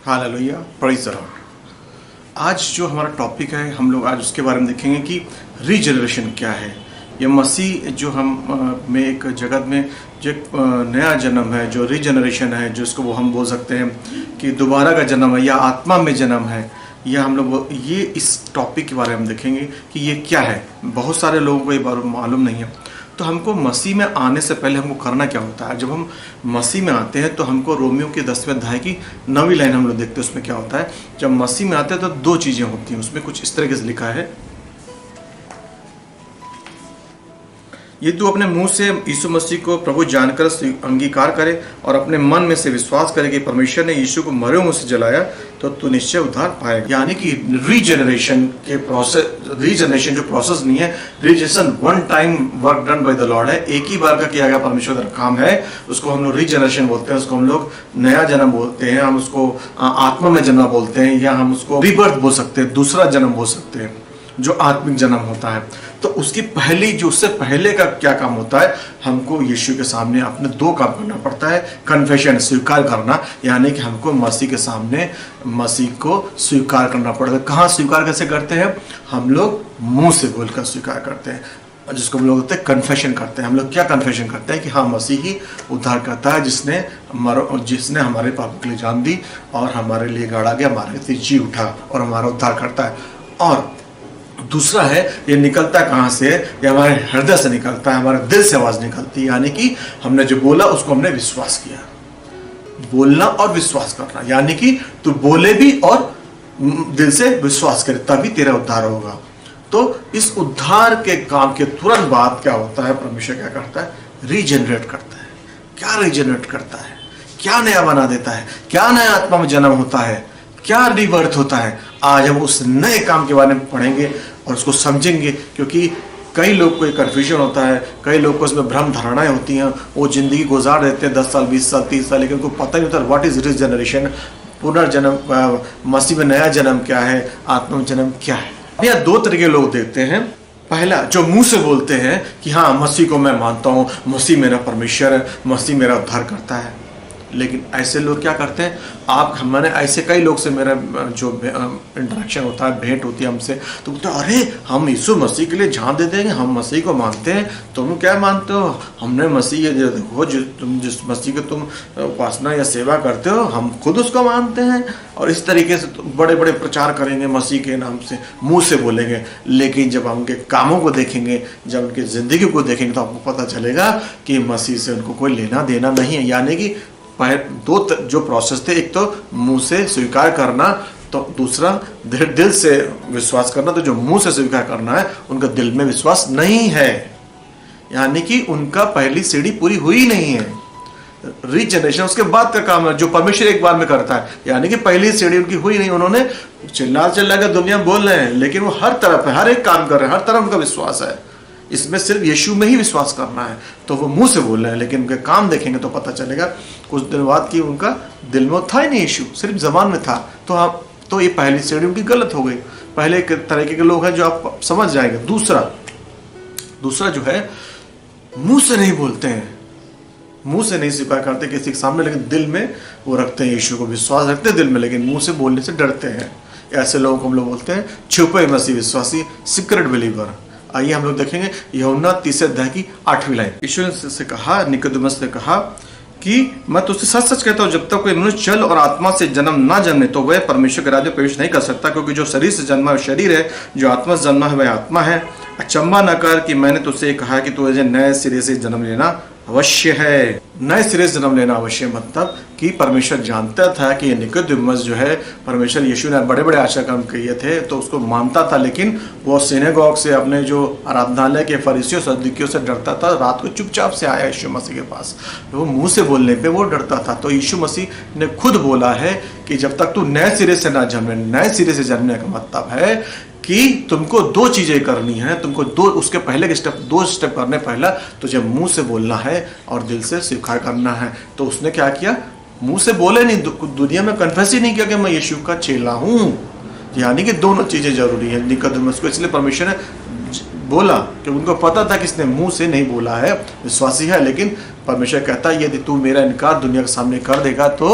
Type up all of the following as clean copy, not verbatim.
Hallelujah, praise the Lord. आज जो हमारा टॉपिक है हम लोग आज उसके बारे में देखेंगे कि रीजनरेशन क्या है। ये मसीह जो हम में एक जगत में जो एक नया जन्म है, जो रीजनरेशन है, जो इसको वो हम बोल सकते हैं कि दोबारा का जन्म है या आत्मा में जन्म है, या हम लोग ये इस टॉपिक के बारे में देखेंगे कि ये क्या है। बहुत सारे लोगों को ये बारे में मालूम नहीं है। तो हमको मसीह में आने से पहले हमको करना क्या होता है। जब हम मसीह में आते हैं तो हमको रोमियो के 10वें अध्याय की 9वीं लाइन हम लोग देखते हैं। उसमें क्या होता है, जब मसीह में आते हैं तो दो चीज़ें होती हैं। उसमें कुछ इस तरीके से लिखा है, ये तू अपने मुंह से यीशु मसीह को प्रभु जानकर अंगीकार करे और अपने मन में से विश्वास करे कि परमेश्वर ने यीशु को मरे मुंह से जलाया तो तू निश्चय उद्धार पाएगा। यानी कि रीजनरेशन के प्रोसेस, रीजनरेशन जो प्रोसेस नहीं है, regeneration one time work done by the Lord है। एक ही बार का किया गया परमेश्वर का काम है। उसको हम लोग रीजनरेशन बोलते हैं, उसको हम लोग नया जन्म बोलते हैं, हम उसको आत्मा में जन्म बोलते हैं, या हम उसको रीबर्थ बोल सकते हैं, दूसरा जन्म बोल सकते हैं, जो आत्मिक जन्म होता है। तो उसकी पहली जो उससे पहले का क्या काम होता है, हमको यीशु के सामने अपने दो काम करना पड़ता है। कन्फेशन, स्वीकार करना, यानी कि हमको मसीह के सामने मसीह को स्वीकार करना पड़ता है। कहाँ स्वीकार कैसे करते हैं, हम लोग मुंह से बोलकर स्वीकार करते हैं, जिसको हम लोग होते हैं कन्फेशन करते हैं। हम लोग क्या कन्फेशन करते हैं कि हाँ, मसीह ही उद्धार करता है, जिसने हमारे पाप के लिए जान दी और हमारे लिए गाड़ा गया, हमारे लिए जी उठा और हमारा उद्धार करता है। और दूसरा है, ये निकलता कहाँ से, ये हमारे हृदय से निकलता है, हमारे दिल से आवाज़ निकलती है। यानी कि हमने जो बोला उसको हमने विश्वास किया। बोलना और विश्वास करना, यानी कि तू बोले भी और दिल से विश्वास करे, तभी तेरा उद्धार होगा। तो इस उद्धार के काम के तुरंत बाद क्या होता है, परमेश्वर क्या करता है, रीजनरेट करता है। क्या रीजनरेट करता है, क्या नया बना देता है, क्या नया आत्मा में जन्म होता है, क्या रिबर्थ होता है। आज हम उस नए काम के बारे में पढ़ेंगे और उसको समझेंगे, क्योंकि कई लोग को एक कन्फ्यूजन होता है, कई लोग को इसमें भ्रम धारणाएं होती हैं। वो जिंदगी गुजार देते हैं 10 साल, 20 साल, 30 साल, लेकिन उनको पता ही नहीं होता व्हाट इज रीजनरेशन, पुनर्जन्म, मसीह में नया जन्म क्या है, आत्मा में जन्म क्या है। यहाँ दो तरह के लोग देखते हैं। पहला, जो मुंह से बोलते हैं कि हाँ, मसीह को मैं मानता हूँ, मसीह मेरा परमेश्वर है, मसीह मेरा उद्धार करता है। लेकिन ऐसे लोग क्या करते हैं, मैंने ऐसे कई लोग से मेरा जो इंटरेक्शन होता है, भेंट होती है हमसे, तो बोलते हैं अरे हम यीशु मसीह के लिए जान दे देंगे, हम मसीह को मानते हैं। तुम क्या मानते हो, हमने मसीह ये देखो, तुम जिस मसीह के तुम उपासना या सेवा करते हो, हम खुद उसको मानते हैं। और इस तरीके से बड़े बड़े प्रचार करेंगे मसीह के नाम से, मुँह से बोलेंगे। लेकिन जब हम उनके कामों को देखेंगे, जब उनकी ज़िंदगी को देखेंगे, तो आपको पता चलेगा कि मसीह से उनको कोई लेना देना नहीं है। यानी कि दो जो प्रोसेस थे, एक तो मुंह से स्वीकार करना, तो दूसरा दिल से विश्वास करना। तो जो मुंह से स्वीकार करना है, उनका दिल में विश्वास नहीं है, यानी कि उनका पहली सीढ़ी पूरी हुई नहीं है। रीजनरेशन उसके बाद का काम है, जो परमेश्वर एक बार में करता है। यानी कि पहली सीढ़ी उनकी हुई नहीं, उन्होंने चिल्ला कर दुनिया में बोल रहे हैं, लेकिन वो हर तरफ है, हर एक काम कर रहे हैं, हर तरफ उनका विश्वास है। इसमें सिर्फ यीशु में ही विश्वास करना है। तो वो मुंह से बोल रहे हैं, लेकिन उनके काम देखेंगे तो पता चलेगा कुछ दिन बाद कि उनका दिल में था ही नहीं यीशु, सिर्फ जबान में था। तो ये पहली सीढ़ी उनकी गलत हो गई। पहले के तरीके के लोग हैं जो आप समझ जाएंगे। दूसरा जो है, मुंह से नहीं बोलते हैं, मुंह से नहीं स्वीकार करते किसी के सामने, लेकिन दिल में वो रखते हैं, यीशु को विश्वास रखते हैं दिल में, लेकिन मुंह से बोलने से डरते हैं। ऐसे लोगों को हम लोग बोलते हैं छुपे मसीह विश्वासी, सीक्रेट बिलीवर। आइए हम लोग देखेंगे यूहन्ना 3 अध्याय की 8वीं लाइन। यीशु से कहा, निकोदेमुस ने कहा कि मैं तुझसे सच सच कहता हूँ, जब तक कोई मनुष्य जल और आत्मा से जन्म ना जन्मे तो वह परमेश्वर के राज्य में प्रवेश नहीं कर सकता। क्योंकि जो शरीर से जन्मा है शरीर है, जो आत्मा से जन्मा है वह आत्मा है। अचंबा न कर कि मैंने तुझसे कहा कि तुझे नए सिरे से जन्म लेना अवश्य है। नए सिरे से जन्म लेना अवश्य, मतलब कि परमेश्वर जानता था कि निकोदेमुस जो है, परमेश्वर यीशु ने बड़े बड़े आशा कर्म किए थे तो उसको मानता था, लेकिन वो सिनेगॉग से, अपने जो आराधनालय के फरीसियों सदूकियों से डरता था। रात को चुपचाप से आया यीशु मसीह के पास, वो मुंह से बोलने पे वो डरता था। तो यीशु मसीह ने खुद बोला है कि जब तक तू नए सिरे से ना जन्मे, नए सिरे से जन्मने का मतलब है कि तुमको दो चीजें करनी है, तुमको उसके पहले के दो स्टेप करने। पहला तुझे मुंह से बोलना है और दिल से स्वीकार करना है। तो उसने क्या किया, मुंह से बोले नहीं, दुनिया में कन्फेस ही नहीं किया कि मैं यीशु का चेला हूं। यानी कि दोनों चीजें जरूरी है निकोदेमुस को। इसलिए परमेश्वर ने बोला कि उनको पता था कि इसने मुंह से नहीं बोला है, विश्वासी है, लेकिन परमेश्वर कहता है यदि तू मेरा इनकार दुनिया के सामने कर देगा तो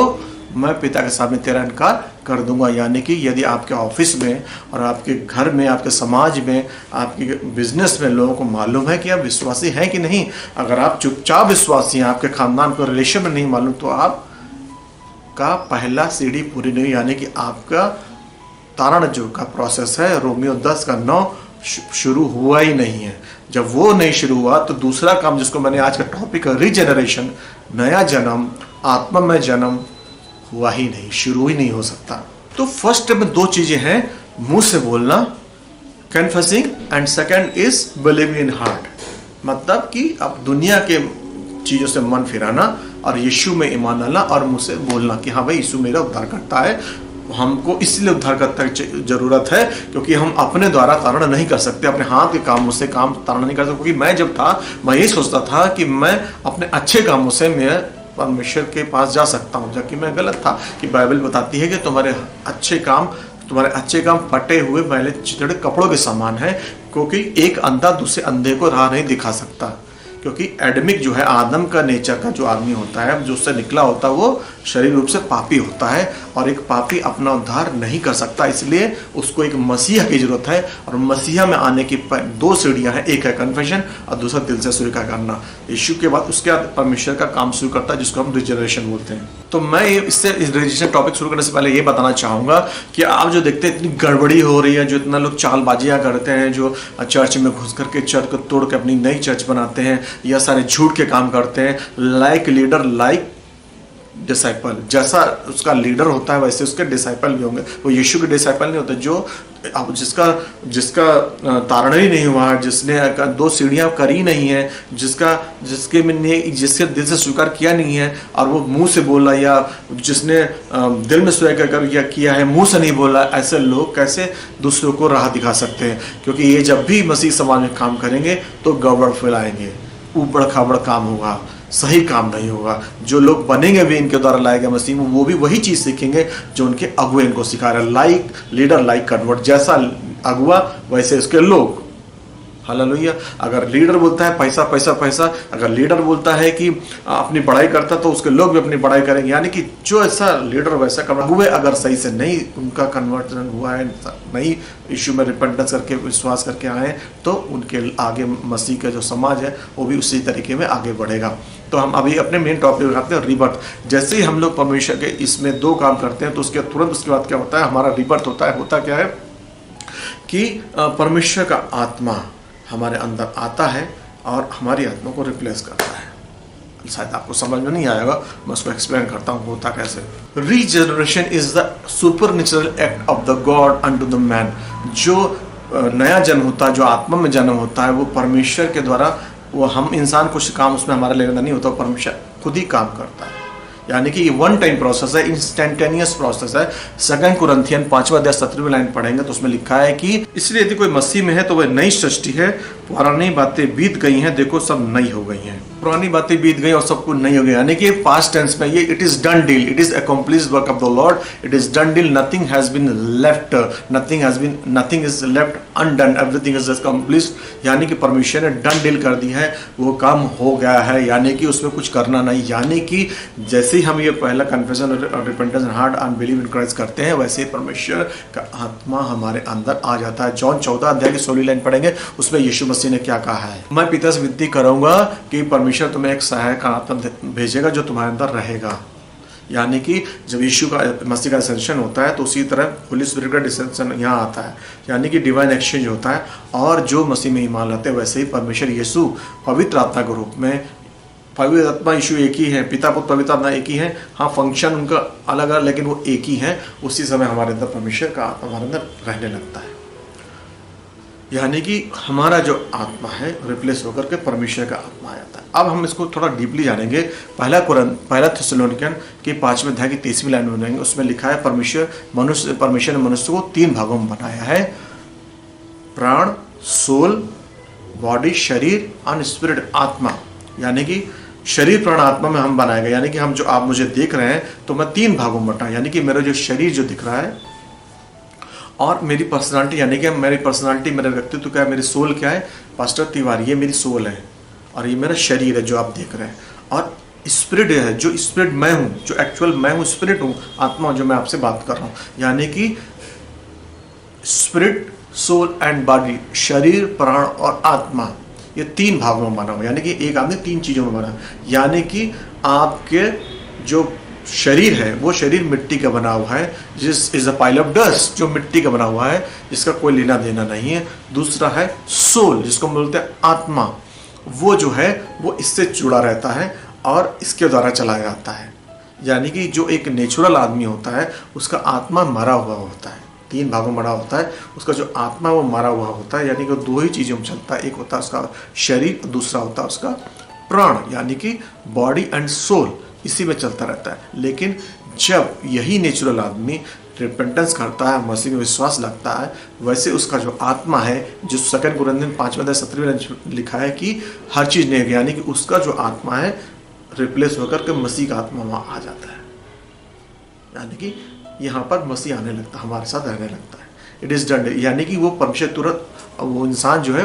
मैं पिता के सामने तेरा इनकार कर दूंगा। यानी कि यदि आपके ऑफिस में और आपके घर में, आपके समाज में, आपके बिजनेस में लोगों को मालूम है कि आप विश्वासी हैं कि नहीं, अगर आप चुपचाप विश्वासी हैं, आपके खानदान को रिलेशन में नहीं मालूम, तो आपका पहला सीढ़ी पूरी नहीं, यानी कि आपका तारण जो का प्रोसेस है रोमियो 10:9 शुरू हुआ ही नहीं है। जब वो नहीं शुरू हुआ तो दूसरा काम जिसको मैंने आज का टॉपिक है रीजेनरेशन, नया जन्म, आत्मा में जन्म हुआ ही नहीं, शुरू ही नहीं हो सकता। तो फर्स्ट स्टेप में 2 चीजें हैं, मुंह से बोलना confessing and second is believing in heart, मतलब कि अब दुनिया के चीजों से मन फिराना और यीशु में ईमान डालना और मुंह से बोलना कि हाँ भाई यीशु मेरा उद्धार करता है। हमको इसलिए उद्धारकर्ता की जरूरत है क्योंकि हम अपने द्वारा तारण नहीं कर सकते, अपने हाथ के कामों से काम तारण नहीं कर सकते। क्योंकि मैं जब था मैं ये सोचता था कि मैं अपने अच्छे कामों से मैं परमेश्वर के पास जा सकता हूँ, जबकि मैं गलत था। कि बाइबल बताती है कि तुम्हारे अच्छे काम फटे हुए मैले चिथड़े कपड़ों के समान है, क्योंकि एक अंधा दूसरे अंधे को राह नहीं दिखा सकता। क्योंकि एडमिक जो है आदम का नेचर का जो आदमी होता है, जो उससे निकला होता है, वो शरीर रूप से पापी होता है और एक पापी अपना उद्धार नहीं कर सकता। इसलिए उसको एक मसीहा की जरूरत है और मसीहा में आने की 2 सीढ़ियां हैं, एक है कन्फेशन और दूसरा दिल से स्वीकार करना। यीशु के बाद उसके बाद परमेश्वर का काम शुरू करता है जिसको हम रिजनरेशन बोलते हैं। तो मैं इससे इस रिजनरेशन टॉपिक शुरू करने से पहले ये बताना चाहूँगा कि आप जो देखते हैं इतनी गड़बड़ी हो रही है, जो इतना लोग चालबाजियाँ करते हैं, जो चर्च में घुस करके चर्च को तोड़ के अपनी नई चर्च बनाते हैं या सारे झूठ के काम करते हैं, लाइक लीडर लाइक डिसाइपल, जैसा उसका लीडर होता है वैसे उसके डिसाइपल भी होंगे। वो यीशु के डिसाइपल नहीं होते, जो जिसका तारण ही नहीं हुआ है, जिसने 2 सीढ़ियां करी नहीं है, जिसके दिल से स्वीकार किया नहीं है और वो मुंह से बोला, या जिसने दिल में स्वीकार किया है मुंह से नहीं बोला, ऐसे लोग कैसे दूसरों को राह दिखा सकते हैं? क्योंकि ये जब भी मसीह समाज में काम करेंगे तो गड़बड़ फैलाएंगे, ऊबड़ खाबड़ काम होगा, सही काम नहीं होगा। जो लोग बनेंगे भी इनके द्वारा लाए गए मसीह में, वो भी वही चीज़ सीखेंगे जो उनके अगुए इनको सिखा रहे हैं। लाइक लीडर लाइक कन्वर्ट, जैसा अगुआ वैसे उसके लोग। हालेलुया। अगर लीडर बोलता है पैसा पैसा पैसा, अगर लीडर बोलता है कि अपनी बड़ाई करता तो उसके लोग भी अपनी बड़ाई करेंगे। यानी कि जो ऐसा लीडर वैसा कन्वर्ट हुए, अगर सही से नहीं उनका कन्वर्जन हुआ है, नहीं यीशु में रिपेंटेंस करके विश्वास करके आए, तो उनके आगे मसीह का जो समाज है वो भी उसी तरीके में आगे बढ़ेगा। तो हम अभी अपने मेन टॉपिक उठाते हैं रिबर्थ। जैसे ही हम लोग परमेश्वर के इसमें 2 काम करते हैं तो उसके तुरंत उसके बाद क्या होता है, हमारा रिबर्थ होता है। होता क्या है कि परमेश्वर का आत्मा हमारे अंदर आता है और हमारी आत्मा को रिप्लेस करता है। शायद आपको समझ में नहीं आएगा, मैं उसको एक्सप्लेन करता हूँ होता कैसे। Regeneration is the supernatural act of the God unto the man. जो नया जन्म होता है, जो आत्मा में जन्म होता है, वो परमेश्वर के द्वारा, वो हम इंसान कुछ काम उसमें हमारा लेना नहीं होता, परमेश्वर खुद ही काम करता है। यानी कि ये 1 टाइम प्रोसेस है, इंस्टेंटेनियस प्रोसेस है। 2 कुरिन्थियन 5वां अध्याय 17वीं लाइन पढ़ेंगे तो उसमें लिखा है कि इसलिए यदि कोई मसीह में है तो वह नई सृष्टि है, पुरानी बातें बीत गई हैं, देखो सब नई हो गई हैं। पुरानी बातें बीत गई और सब कुछ नई हो गई, यानी कि पास्ट टेंस में ये it is done deal, it is accomplished work of the lord, it is done deal, nothing has been left, nothing is left undone, everything is accomplished. यानी कि परमेश्वर ने डन डील कर दी है, वो काम हो गया है, यानी कि उसमें कुछ करना नहीं। यानी कि जैसे ही हम ये पहला कन्फेशन और repentance and heart and believe in Christ करते हैं, वैसे ही परमेश्वर का आत्मा हमारे अंदर आ जाता है। जॉन 14 अध्याय की 16वीं लाइन पढ़ेंगे, उसमें यीशु मसीह ने क्या कहा है, मैं पिता से विनती करूंगा कि परमेश्वर तुम्हें एक सहायक आत्मा भेजेगा जो तुम्हारे अंदर रहेगा। यानी कि जब यीशु का मसीह का डिसेंशन होता है तो उसी तरह होली स्पिरिट का डिसेंशन यहाँ आता है, यानी कि डिवाइन एक्सचेंज होता है। और जो मसीह में ईमान लाते हैं वैसे ही परमेश्वर यीशु पवित्र आत्मा के रूप में, पवित्र आत्मा यीशु एक ही है, पिता पुत्र पवित्र आत्मा एक ही है, हाँ फंक्शन उनका अलग अलग लेकिन वो एक ही है। उसी समय हमारे अंदर परमेश्वर का आत्मा हमारे अंदर रहने लगता है। यानी कि हमारा जो आत्मा है रिप्लेस होकर के परमेश्वर का आत्मा आ जाता है। अब हम इसको थोड़ा डीपली जानेंगे। पहला थिस्सलुनीकियन के 5वें अध्याय की 30वीं लाइन में जाएंगे, उसमें लिखा है परमेश्वर ने मनुष्य को 3 भागों में बनाया है, प्राण, सोल, बॉडी, शरीर और स्पिरिट, आत्मा। यानी कि शरीर प्राण आत्मा में हम बनाए गए। यानी कि हम जो आप मुझे देख रहे हैं तो मैं 3 भागों में बटा, यानी कि मेरा जो शरीर जो दिख रहा है और मेरी पर्सनालिटी, यानी कि मेरी पर्सनालिटी, मेरा व्यक्तित्व क्या है, मेरी सोल क्या है, पास्टर तिवारी ये मेरी सोल है और ये मेरा शरीर है जो आप देख रहे हैं। और स्पिरिट है, जो स्पिरिट मैं हूँ, जो एक्चुअल मैं हूँ, स्पिरिट हूँ, आत्मा जो मैं आपसे बात कर रहा हूँ, यानी कि स्पिरिट, सोल एंड बॉडी, शरीर, प्राण और आत्मा, ये 3 भागों में बना हुआ, यानी कि एक आदमी 3 चीज़ों में बना, यानी कि आपके जो शरीर है वो शरीर मिट्टी का बना हुआ है, जिस is a pile of dust, जो मिट्टी का बना हुआ है, जिसका कोई लेना देना नहीं है। दूसरा है सोल, जिसको बोलते हैं आत्मा, वो जो है वो इससे जुड़ा रहता है और इसके द्वारा चलाया जाता है। यानी कि जो एक नेचुरल आदमी होता है उसका आत्मा मरा हुआ होता है, 3 भागों में बड़ा होता है, उसका जो आत्मा वो मरा हुआ होता है, यानी कि 2 ही चीज़ों में चलता है, एक होता है उसका शरीर, दूसरा होता है उसका प्राण, यानी कि बॉडी एंड सोल, इसी में चलता रहता है। लेकिन जब यही नेचुरल आदमी रिपेंटेंस करता है, मसीह में विश्वास लगता है, वैसे उसका जो आत्मा है, जो 2 कुरिन्थियों 5:17 में लिखा है कि हर चीज़ नई, यानी कि उसका जो आत्मा है रिप्लेस होकर के मसीह का आत्मा वहाँ आ जाता है, यानी कि यहाँ पर मसीह आने लगता है, हमारे साथ रहने लगता है। इट इज़ डन, यानी कि वो परमेश्वर तुरंत, वो इंसान जो है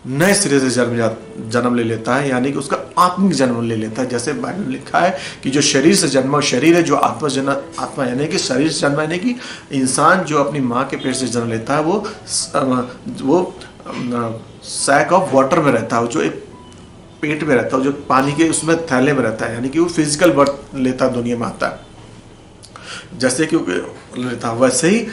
नए सिरे से जन्म ले लेता है, यानी कि उसका आत्मिक जन्म ले लेता है। जैसे बाइबल में लिखा है कि जो शरीर से जन्मा, शरीर है, जो आत्मा यानी कि शरीर से जन्मा, यानी कि इंसान जो अपनी माँ के पेट से जन्म लेता है वो सैक ऑफ वाटर में रहता है, जो एक पेट में रहता है, जो पानी के उसमें थैले में रहता है, यानी कि वो फिजिकल बर्थ लेता है, दुनिया में आता है जैसे कि लेता है। वैसे ही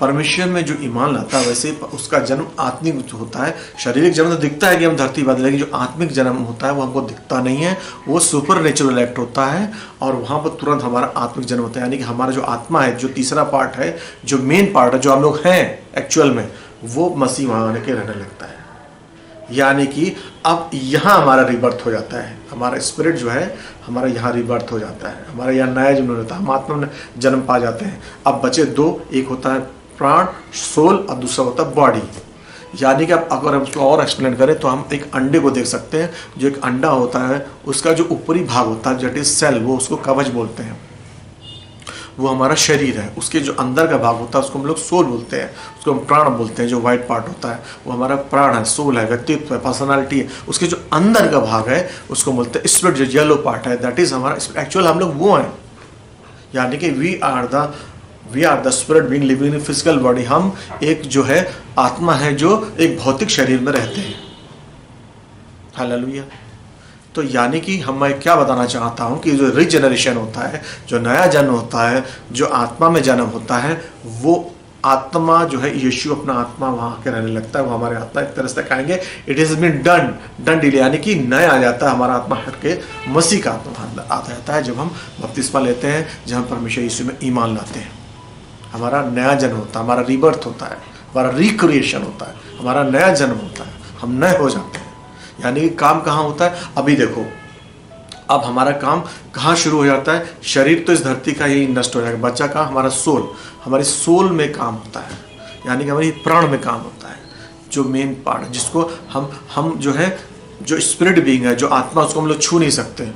परमेश्वर में जो ईमान लाता है, वैसे उसका जन्म आत्मिक होता है। शारीरिक जन्म तो दिखता है कि हम धरती पर, लेकिन जो आत्मिक जन्म होता है वो हमको दिखता नहीं है, वो सुपर नेचुरल एक्ट होता है और वहाँ पर तुरंत हमारा आत्मिक जन्म होता है। यानी कि हमारा जो आत्मा है, जो तीसरा पार्ट है, जो मेन पार्ट है, जो हम लोग हैं एक्चुअल में, वो मसीह वहाँ आने के रहने लगता है। यानी कि अब यहाँ हमारा रिबर्थ हो जाता है, हमारा स्पिरिट जो है हमारा यहाँ रिबर्थ हो जाता है, हमारा यहाँ नया जन्म होता है, हम आत्मा में जन्म पा जाते हैं। अब बचे 2, एक होता है प्राण, सोल, और दूसरा होता है बॉडी। यानी कि अब अगर हम उसको और एक्सप्लेन करें तो हम एक अंडे को देख सकते हैं। जो एक अंडा होता है उसका जो ऊपरी भाग होता है, दैट इज सेल, वो उसको कवच बोलते हैं, वो हमारा शरीर है। उसके जो अंदर का भाग होता है उसको हम लोग सोल बोलते हैं, उसको हम प्राण बोलते हैं। जो वाइट पार्ट होता है वो हमारा प्राण है, सोल है, व्यक्तित्व है, पर्सनालिटी है। उसके जो अंदर का भाग है उसको बोलते हैं स्पिरिट, जो येलो पार्ट है, दैट इज हमारा एक्चुअल हम लोग वो हैं। यानी कि we are the spirit being living in physical body. हम एक जो है आत्मा है जो एक भौतिक शरीर में रहते हैं। हालेलुया। तो यानी कि मैं क्या बताना चाहता हूँ कि जो रिजेनरेशन होता है, जो नया जन्म होता है, जो आत्मा में जन्म होता है, वो आत्मा जो है यीशु अपना आत्मा वहाँ आके रहने लगता है, वो हमारे आत्मा एक तरह से कहेंगे it is been done deal, यानी कि नया आ जाता है हमारा आत्मा हट के मसीह का आत्मा आ जाता है जब हम बपतिस्मा लेते हैं, जब हम परमेश्वर यीशु में ईमान लाते हैं। हमारा नया जन्म होता है, हमारा रीबर्थ होता है, हमारा रिक्रिएशन होता है, हमारा नया जन्म होता है, हम नए हो जाते हैं। यानी कि काम कहाँ होता है? अभी देखो, अब हमारा काम कहाँ शुरू हो जाता है? शरीर तो इस धरती का ही नष्ट हो जाएगा, बच्चा का हमारा सोल, हमारी सोल में काम होता है, यानी कि हमारी प्राण में काम होता है, जो मेन पार्ट, जिसको हम जो है, जो स्पिरिट बीइंग है, जो आत्मा, उसको हम लोग छू नहीं सकते,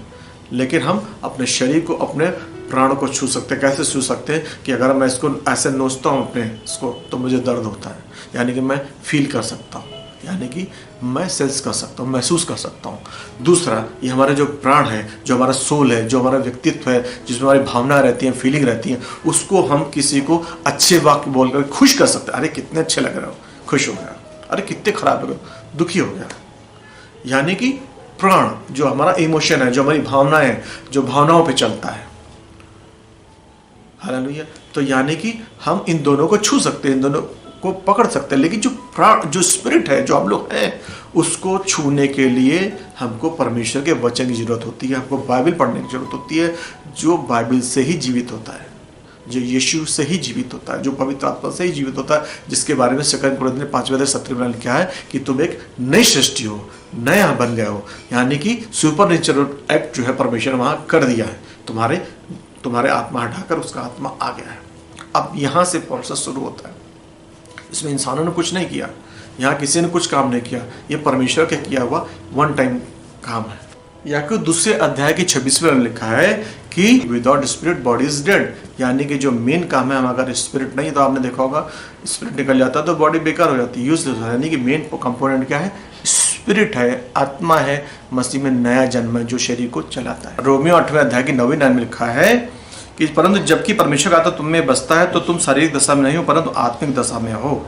लेकिन हम अपने शरीर को, अपने प्राणों को छू सकते हैं। कैसे छू सकते हैं? कि अगर मैं इसको ऐसे नोचता हूँ अपने इसको, तो मुझे दर्द होता है, यानी कि मैं फील कर सकता हूँ, यानी कि मैं सेंस कर सकता हूँ, महसूस कर सकता हूँ। दूसरा, ये हमारा जो प्राण है, जो हमारा सोल है, जो हमारा व्यक्तित्व है, जिसमें हमारी भावना रहती हैं, फीलिंग रहती हैं, उसको हम किसी को अच्छे वाक्य बोलकर खुश कर सकते हैं। अरे कितने अच्छे लग रहे हो, खुश हो गया। अरे कितने खराब लग रहे हो, दुखी हो गया। यानी कि प्राण जो हमारा इमोशन है, जो हमारी भावना है, जो भावनाओं पे चलता है। हालेलुया। तो यानी कि हम इन दोनों को छू सकते हैं, इन दोनों को पकड़ सकते हैं, लेकिन जो प्राण, जो स्पिरिट है, जो हम लोग हैं, उसको छूने के लिए हमको परमेश्वर के वचन की जरूरत होती है, हमको बाइबल पढ़ने की जरूरत होती है, जो बाइबल से ही जीवित होता है, जो यीशु से ही जीवित होता है, जो पवित्र आत्मा से ही जीवित होता है, जिसके बारे में 2 कुरिन्थियों 5:17 में लिखा है कि तुम एक नई सृष्टि हो, नया बन गए हो। यानी कि सुपर नेचुरल एक्ट जो है परमेश्वर ने वहाँ कर दिया है, तुम्हारे आत्मा हटाकर उसका आत्मा आ गया है। अब यहाँ से प्रोसेस शुरू होता है। इसमें इंसानों ने कुछ नहीं किया, यहाँ किसी ने कुछ काम नहीं किया, ये परमेश्वर के किया हुआ वन टाइम काम है। या कि 2 अध्याय की 26वें में लिखा है कि without spirit body is dead, यानी कि जो मेन काम है, हम अगर स्पिरिट नहीं, तो आपने देखा होगा स्पिरिट निकल जाता है तो बॉडी बेकार हो जाती है, यूजलेस हो जाती है। यानी कि मेन कंपोनेंट क्या है? स्पिरिट है, आत्मा है, मसीह में नया जन्म है जो शरीर को चलाता है। रोमियो 8वें अध्याय की 9वीं लाइन में लिखा है कि परंतु जबकि परमेश्वर का आत्मा तुम में बसता है तो तुम शारीरिक दशा में नहीं हो परंतु आत्मिक दशा में हो।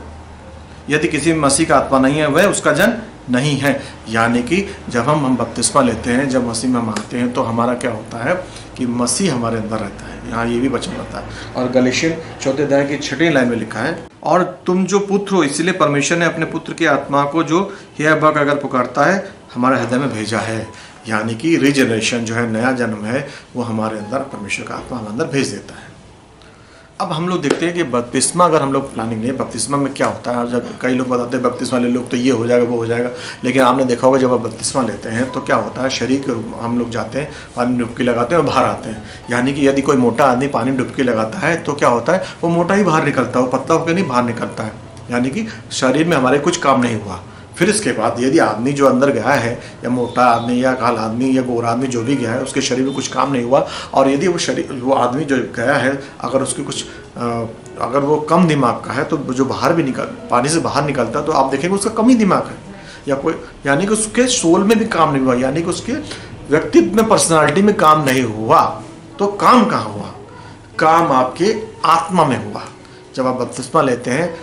यदि किसी में मसीह का आत्मा नहीं है वह उसका जन नहीं है। यानी कि जब हम बपतिस्मा लेते हैं, जब मसीह में हम आते हैं तो हमारा क्या होता है कि मसीह हमारे अंदर रहता है। यहाँ ये भी वचन रहता है। और गलातियन 4 अध्याय की 6वीं लाइन में लिखा है, और तुम जो पुत्र हो इसलिए परमेश्वर ने अपने पुत्र की आत्मा को जो हे अब्बा अगर पुकारता है हमारे हृदय में भेजा है। यानी कि रिजनरेशन जो है, नया जन्म है, वो हमारे अंदर परमेश्वर का आत्मा हमारे अंदर भेज देता है। अब हम लोग देखते हैं कि बपतिस्मा अगर हम लोग प्लानिंग नहीं, बपतिस्मा में क्या होता है। जब कई लोग बताते हैं बपतिस्मा ले लोग तो ये हो जाएगा वो हो जाएगा, लेकिन आपने देखा होगा जब आप बपतिस्मा लेते हैं तो क्या होता है, शरीर के हम लोग जाते हैं, पानी डुबकी लगाते हैं और बाहर आते हैं। यानी कि यदि कोई मोटा आदमी पानी डुबकी लगाता है तो क्या होता है, वो मोटा ही बाहर निकलता है, वो पतला होकर नहीं बाहर निकलता है। यानी कि शरीर में हमारे कुछ काम नहीं हुआ। फिर इसके बाद यदि आदमी जो अंदर गया है, या मोटा आदमी या काला आदमी या गोरा आदमी जो भी गया है, उसके शरीर में कुछ काम नहीं हुआ, और यदि वो आदमी जो गया है अगर उसके कुछ अगर वो कम दिमाग का है तो जो बाहर भी पानी से बाहर निकलता है तो आप देखेंगे उसका कम ही दिमाग है, या कोई, यानी कि उसके सोल में भी काम नहीं हुआ, यानी कि उसके व्यक्तित्व में, पर्सनालिटी में काम नहीं हुआ। तो काम कहाँ हुआ? काम आपके आत्मा में हुआ। जब आप बपतिस्मा लेते हैं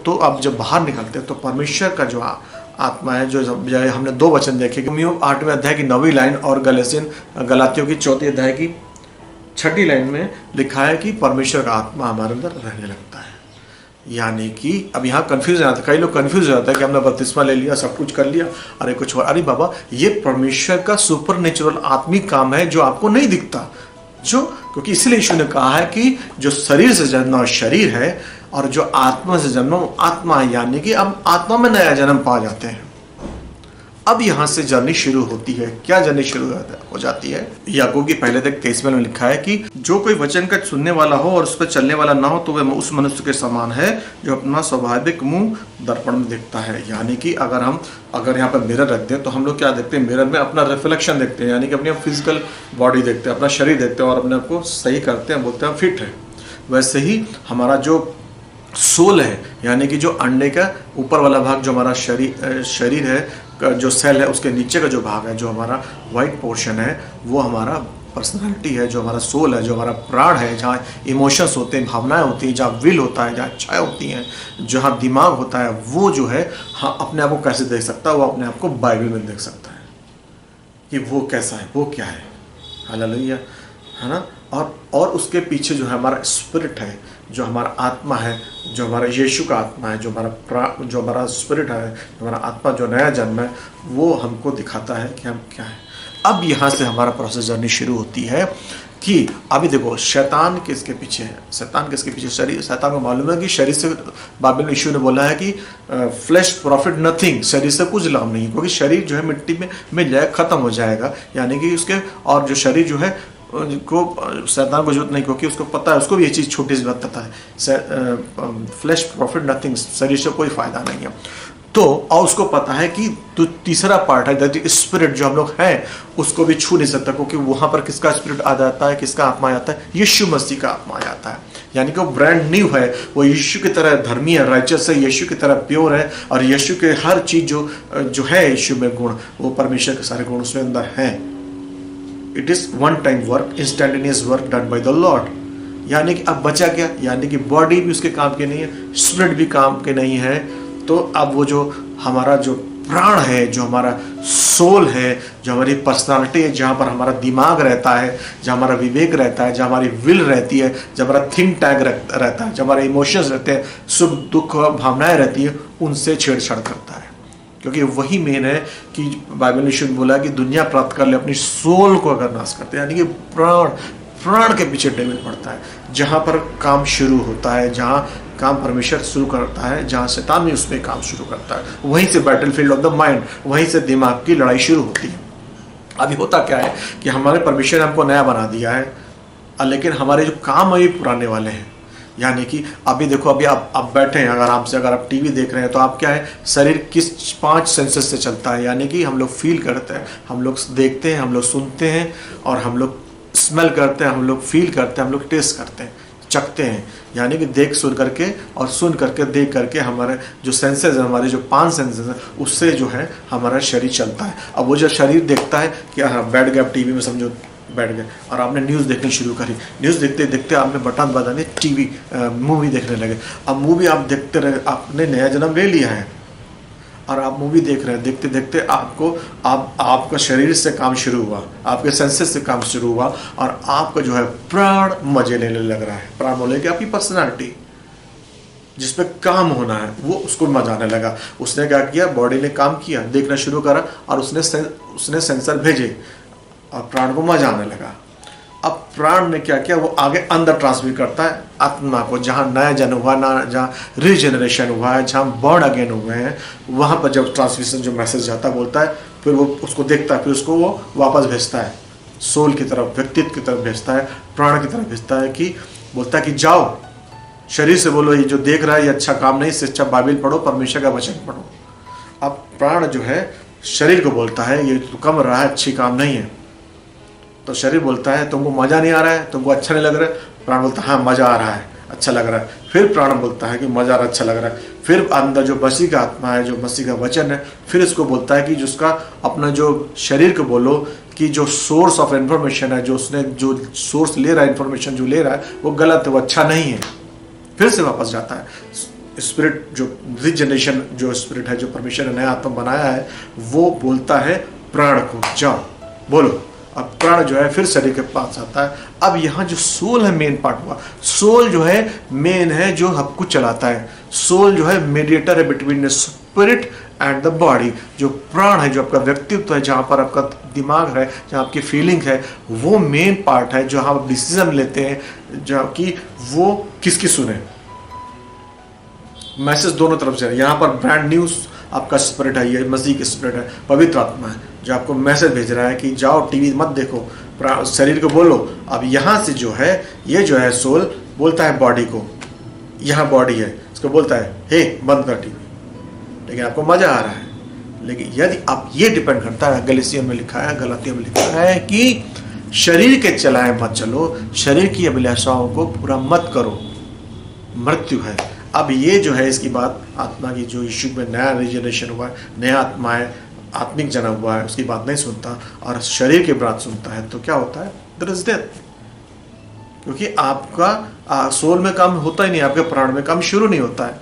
तो आप जब बाहर निकलते हैं तो परमेश्वर का जो आत्मा है, जो हमने 2 वचन देखे, रोमियो 8वें अध्याय की 9वीं लाइन और गलातियों की 4 अध्याय की 6वीं लाइन में लिखा है कि परमेश्वर का आत्मा हमारे अंदर रहने लगता है। यानी कि अब यहाँ कंफ्यूज आता है, कई लोग कंफ्यूज हो जाता है कि हमने बपतिस्मा ले लिया, सब कुछ कर लिया, अरे कुछ और, अरे बाबा ये परमेश्वर का सुपर नेचुरल आत्मिक काम है जो आपको नहीं दिखता। क्योंकि इसलिए यीशु ने कहा है कि जो शरीर से जन्मा शरीर है और जो आत्मा से जन्मा आत्मा है। यानी कि अब आत्मा में नया जन्म पा जाते हैं। अब यहाँ से जर्नी शुरू होती है। क्या जर्नी शुरू हो जाती है? याकूब की पहले तक 23 में लिखा है कि जो कोई वचन का सुनने वाला हो और उस पर चलने वाला ना हो तो वह उस मनुष्य के समान है जो अपना स्वाभाविक मुंह दर्पण में देखता है। यानी कि अगर यहाँ पर मिरर रखते हैं तो हम लोग क्या देखते हैं? मिरर में अपना रिफ्लेक्शन देखते हैं, यानी कि अपनी फिजिकल बॉडी देखते हैं, अपना शरीर देखते हैं और अपने आप को सही करते हैं, बोलते हैं फिट है। वैसे ही हमारा जो सोल है, यानी कि जो अंडे का ऊपर वाला भाग जो हमारा शरीर है, जो सेल है, उसके नीचे का जो भाग है, जो हमारा वाइट पोर्शन है, वो हमारा पर्सनालिटी है, जो हमारा सोल है, जो हमारा प्राण है, जहाँ इमोशंस होते हैं, भावनाएं होती हैं, जहाँ विल होता है, जहाँ इच्छाएं होती हैं, जहाँ दिमाग होता है, वो जो है हाँ अपने आप को कैसे देख सकता है? वो अपने आप को बाइबल में देख सकता है कि वो कैसा है, वो क्या है। हालेलुया, है ना। और उसके पीछे जो है हमारा स्पिरिट है, जो हमारा आत्मा है, जो हमारा यीशु का आत्मा है, जो हमारा स्पिरिट है, हमारा आत्मा जो नया जन्म है, वो हमको दिखाता है कि हम क्या है। अब यहाँ से हमारा प्रोसेस जर्नी शुरू होती है कि अभी देखो शैतान किसके पीछे है? शैतान किसके पीछे? शरीर। शैतान को मालूम है कि शरीर से, बाइबल में यीशु ने बोला है कि फ्लैश प्रॉफिट नथिंग, शरीर से कुछ लाभ नहीं, क्योंकि शरीर जो है मिट्टी में मिल जाएगा, खत्म हो जाएगा। यानी कि उसके और जो शरीर जो है को शैतान को जरूरत नहीं, क्योंकि उसको पता है, उसको भी ये चीज़ छोटी सी बात पता है, फ्लैश प्रॉफिट नथिंग, शरीर से कोई फायदा नहीं है। तो और उसको पता है कि तो तीसरा पार्ट है दैट स्पिरिट जो हम लोग हैं उसको भी छू नहीं सकता, क्योंकि वहाँ पर किसका स्पिरिट आ जाता है, किसका आत्मा आ जाता है? यीशु मसीह का आत्मा आ जाता है। यानी कि वो ब्रांड न्यू है, वो यीशु की तरह धर्मी है, राइचस है, यीशु की तरह प्योर है, और यीशु के हर चीज़ जो है यीशु में गुण, वो परमेश्वर के सारे गुण उसमें अंदर हैं। It is one time work, instantaneous work done by the Lord. यानी कि अब बचा क्या? यानी कि बॉडी भी उसके काम की नहीं है, स्पिरिट भी काम के नहीं है। तो अब वो जो हमारा जो प्राण है, जो हमारा सोल है, जो हमारी पर्सनालिटी है, जहाँ पर हमारा दिमाग रहता है, जहाँ हमारा विवेक रहता है, जहाँ हमारी विल रहती है, जहाँ हमारा थिंक टैग रहता है, जहाँ हमारे इमोशंस रहते हैं, सुख दुख भावनाएं रहती है, उनसे छेड़छाड़ करता है। क्योंकि वही मेन है कि बाइबल ने बोला कि दुनिया प्राप्त कर ले, अपनी सोल को अगर नाश करते हैं। यानी कि प्राण के पीछे डेविल पड़ता है, जहाँ पर काम शुरू होता है, जहाँ काम परमेश्वर शुरू करता है, जहाँ शैतान भी उसमें काम शुरू करता है, वहीं से बैटलफील्ड ऑफ द माइंड, वहीं से दिमाग की लड़ाई शुरू होती है। अभी होता क्या है कि हमारे परमेश्वर ने हमको नया बना दिया है, लेकिन हमारे जो काम है ये पुराने वाले हैं। यानी कि अभी देखो, अभी आप बैठे हैं, अगर आराम से, अगर आप टीवी देख रहे हैं तो आप क्या है, शरीर किस 5 सेंसेस से चलता है? यानी कि हम लोग फील करते हैं, हम लोग देखते हैं, हम लोग सुनते हैं, और हम लोग स्मेल करते हैं, हम लोग फील करते हैं, हम लोग टेस्ट करते हैं। चखते हैं, यानी कि देख सुन करके और सुन करके देख करके हमारे जो सेंसेस है, हमारे जो 5 सेंसेस है, उससे जो है हमारा शरीर चलता है। अब वो जो शरीर देखता है कि हाँ बैठ गए, आप टीवी में समझो बैठ गए और आपने न्यूज़ देखनी शुरू करी, न्यूज़ देखते देखते आपने बटन बजाने टीवी मूवी देखने लगे। अब मूवी आप देखते रहे, आपने नया जन्म ले लिया है और आप मूवी देख रहे हैं, देखते देखते आपका शरीर से काम शुरू हुआ, आपके सेंसेस से काम शुरू हुआ और आपका जो है प्राण मजे लेने लग रहा है। प्राण बोले कि आपकी पर्सनालिटी जिस पे काम होना है वो उसको मजा आने लगा। उसने क्या किया, बॉडी ने काम किया, देखना शुरू करा और उसने सेंसर भेजे और प्राण को मजा आने लगा। अब प्राण ने क्या किया, वो आगे अंदर ट्रांसमिट करता है आत्मा को, जहाँ नया जन्म हुआ ना, जहाँ रीजनरेशन हुआ है, जहाँ बॉर्न अगेन हुए हैं, वहाँ पर जब ट्रांसमिशन जो मैसेज जाता है बोलता है, फिर वो उसको देखता है, फिर उसको वो वापस भेजता है सोल की तरफ, व्यक्तित्व की तरफ भेजता है, प्राण की तरफ भेजता है कि बोलता है कि जाओ शरीर से बोलो ये जो देख रहा है ये अच्छा काम नहीं, इससे अच्छा बाइबल पढ़ो, परमेश्वर का वचन पढ़ो। अब प्राण जो है शरीर को बोलता है ये तो कम रहा है, अच्छी काम नहीं है। तो शरीर बोलता है तुमको मज़ा नहीं आ रहा है, तुमको अच्छा नहीं लग रहा है। प्राण बोलता है हाँ मज़ा आ रहा है, अच्छा लग रहा है। फिर प्राण बोलता है कि मज़ा आ रहा है, अच्छा लग रहा है। फिर अंदर जो मसीह का आत्मा है, जो मसीह का वचन है, फिर इसको बोलता है कि जिसका अपना जो शरीर को बोलो कि जो सोर्स ऑफ इन्फॉर्मेशन है, जो उसने जो सोर्स ले रहा है, इन्फॉर्मेशन जो ले रहा है वो गलत है, वो अच्छा नहीं है। फिर से वापस जाता है स्पिरिट, जो रिजनरेशन जो स्पिरिट है, जो परमेश्वर ने नया आत्मा बनाया है, वो बोलता है प्राण को जाओ बोलो। अब प्राण जो है फिर शरीर के पास आता है। अब यहाँ जो सोल है मेन पार्ट हुआ, सोल जो है मेन है जो सबको चलाता है। सोल जो है मीडिएटर है between the spirit and the body. जो प्राण है, जो आपका व्यक्तित्व है, जहाँ पर आपका दिमाग है, जहाँ आपकी फीलिंग है, वो मेन पार्ट है जो आप डिसीजन लेते हैं, जहाँ कि वो किसकी सुने। मैसेज दोनों तरफ से है। यहाँ पर ब्रांड न्यूज आपका स्पिरिट है, ये मसीह की स्पिरिट है, पवित्र आत्मा है जो आपको मैसेज भेज रहा है कि जाओ टीवी मत देखो, शरीर को बोलो। अब यहाँ से जो है ये जो है सोल बोलता है बॉडी को, यहाँ बॉडी है, इसको बोलता है हे बंद कर टीवी, लेकिन आपको मजा आ रहा है। लेकिन यदि आप ये डिपेंड करता है, गलातियों में लिखा है, गलातियों में लिखा है कि शरीर के चलाए मत चलो, शरीर की अभिलाषाओं को पूरा मत करो, मृत्यु है। अब ये जो है इसकी बात आत्मा की, जो यीशु में नया रिजनरेशन हुआ है, नया आत्मा है, आत्मिक जन्म हुआ है, उसकी बात नहीं सुनता और शरीर की बात सुनता है, तो क्या होता है, देयर इज डेथ। क्योंकि आपका सोल में काम होता ही नहीं, आपके प्राण में काम शुरू नहीं होता है।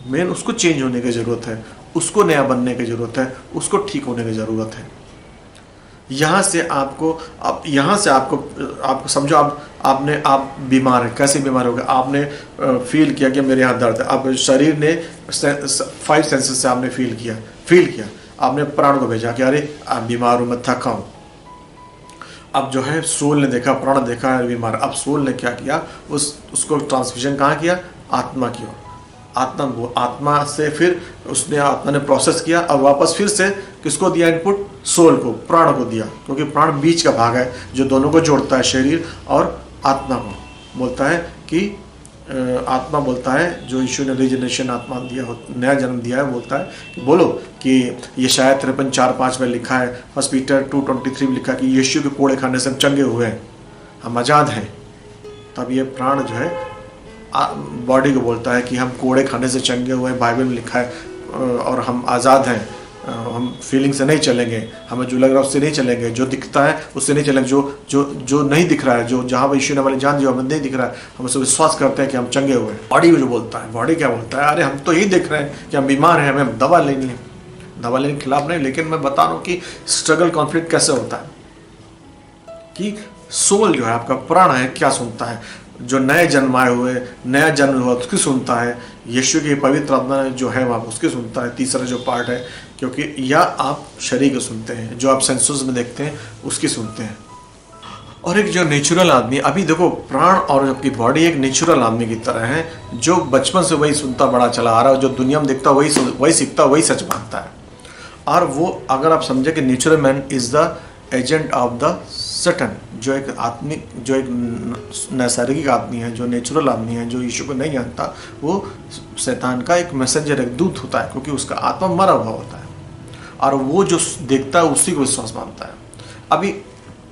मेन उसको चेंज होने की जरूरत है, उसको नया बनने की जरूरत है, उसको ठीक होने की जरूरत है। यहाँ से आपको समझो आप बीमार है। कैसे बीमार हो गए, आपने फील किया कि मेरे यहाँ दर्द है। अब शरीर ने 5 सेंसेस से आपने फील किया, आपने प्राण को भेजा कि अरे आप बीमार हो, मैं थका हूँ। अब जो है सोल ने देखा, प्राण देखा है बीमार। अब सोल ने क्या किया, उसको ट्रांसमिशन कहाँ किया, आत्मा की ओर। आत्मा से फिर आत्मा ने प्रोसेस किया और वापस फिर से किसको दिया इनपुट, सोल को, प्राण को दिया। क्योंकि प्राण बीच का भाग है जो दोनों को जोड़ता है, शरीर और आत्मा को। बोलता है कि आत्मा बोलता है, जो यीशु ने रिजनरेशन आत्मा दिया, नया जन्म दिया है, बोलता है कि बोलो कि ये शायद 53:4-5 में लिखा है, 1 पीटर 2:23 में लिखा है कि यीशु के कोड़े खाने से हम चंगे हुए हैं, हम आज़ाद हैं। तब ये प्राण जो है बॉडी को बोलता है कि हम कोड़े खाने से चंगे हुए हैं, बाइबल में लिखा है, और हम आज़ाद हैं, हम फीलिंग से नहीं चलेंगे, हमें जो लग रहा है उससे नहीं चलेंगे, जो दिखता है उससे नहीं चलेंगे, जो नहीं दिख रहा है, जो जहाँ पर यीशु ने हमारी जान दी हमें नहीं दिख रहा है, हम उससे विश्वास करते हैं कि हम चंगे हुए हैं। बॉडी जो बोलता है, बॉडी क्या बोलता है, अरे हम तो यही देख रहे हैं कि हम बीमार हैं, हमें दवा लेनी है। दवा लेने के खिलाफ नहीं, लेकिन मैं बता रहा हूँ कि स्ट्रगल कॉन्फ्लिक्ट कैसे होता है। कि सोल जो है आपका प्राण है, क्या सुनता है, जो नए जन्माए हुए, नया जन्म हुआ उसकी सुनता है, यीशु की पवित्र आत्मा जो है वहाँ उसकी सुनता है। तीसरा जो पार्ट है, क्योंकि या आप शरीर को सुनते हैं, जो आप सेंसस में देखते हैं उसकी सुनते हैं। और एक जो नेचुरल आदमी, अभी देखो प्राण और आपकी बॉडी एक नेचुरल आदमी की तरह है, जो बचपन से वही सुनता बड़ा चला आ रहा है, जो दुनिया में देखता वही सीखता, वही सच मानता है। और वो अगर आप समझे कि natural man is the agent of the Satan, जो एक आदमी, जो एक नैसर्गिक आदमी है, जो नेचुरल आदमी है, जो यीशु को नहीं जानता, वो शैतान का एक मैसेंजर, एक दूत होता है, क्योंकि उसका आत्मा मरा हुआ होता है और वो जो देखता है उसी को विश्वास मानता है। अभी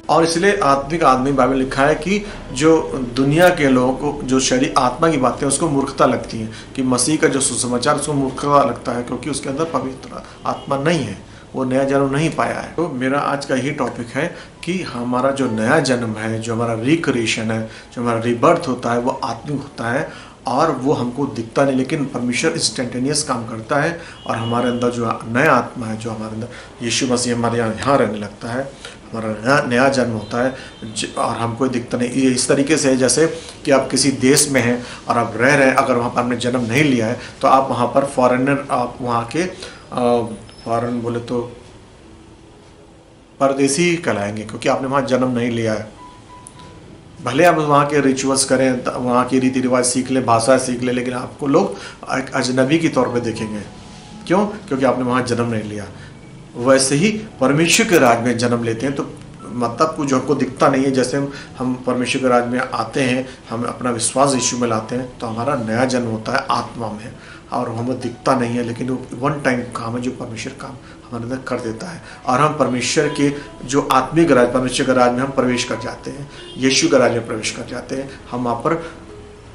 और इसलिए आत्मिक आदमी, बाइबल लिखा है कि जो दुनिया के लोगों को जो शरीर आत्मा की बातें उसको मूर्खता लगती है, कि मसीह का जो सुसमाचार उसको मूर्खता लगता है, क्योंकि उसके अंदर पवित्र आत्मा नहीं है, वो नया जन्म नहीं पाया है। तो मेरा आज का यही टॉपिक है कि हमारा जो नया जन्म है, जो हमारा रिक्रिएशन है, जो हमारा रिबर्थ होता है, वो आत्मिक होता है और वो हमको दिखता नहीं, लेकिन परमेश्वर इंस्टेंटेनियस काम करता है और हमारे अंदर जो नया आत्मा है, जो हमारे अंदर यीशु मसीह हमारे यहाँ रहने लगता है, हमारा नया जन्म होता है और हमको दिखता नहीं। ये इस तरीके से है जैसे कि आप किसी देश में हैं और आप रह रहे हैं, अगर वहाँ पर आपने जन्म नहीं लिया है तो आप वहाँ पर फॉरेनर, आप वहाँ के फॉरेन बोले तो परदेसी कहलाएंगे, क्योंकि आपने वहाँ जन्म नहीं लिया है। भले आप वहाँ के रिचुअल्स करें, वहाँ के रीति रिवाज सीख लें, भाषा सीख लें, लेकिन आपको लोग एक अजनबी के तौर पे देखेंगे। क्यों? क्योंकि आपने वहाँ जन्म नहीं लिया। वैसे ही परमेश्वर के राज में जन्म लेते हैं तो मतलब कुछ हमको दिखता नहीं है। जैसे हम परमेश्वर के राज में आते हैं, हम अपना विश्वास यीशु में लाते हैं, तो हमारा नया जन्म होता है आत्मा में, और हमें दिखता नहीं है, लेकिन वो वन टाइम काम है जो परमेश्वर काम हमारे अंदर कर देता है, और हम परमेश्वर के जो आत्मिक राज, परमेश्वर के राज में हम प्रवेश कर जाते हैं, यीशु के राज में प्रवेश कर जाते हैं। हम वहाँ पर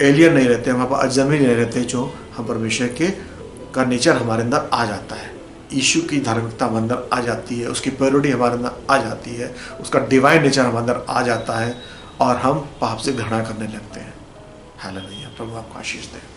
एलियन नहीं रहते, हम वहाँ पर अजनबी नहीं रहते, जो हम परमेश्वर के का नेचर हमारे अंदर आ जाता है, यीशु की धार्मिकता हमारे अंदर आ जाती है, उसकी प्योरिटी हमारे अंदर आ जाती है, उसका डिवाइन नेचर हमारे अंदर आ जाता है और हम पाप से घृणा करने लगते हैं। हालेलुया। प्रभु आपको आशीष दे।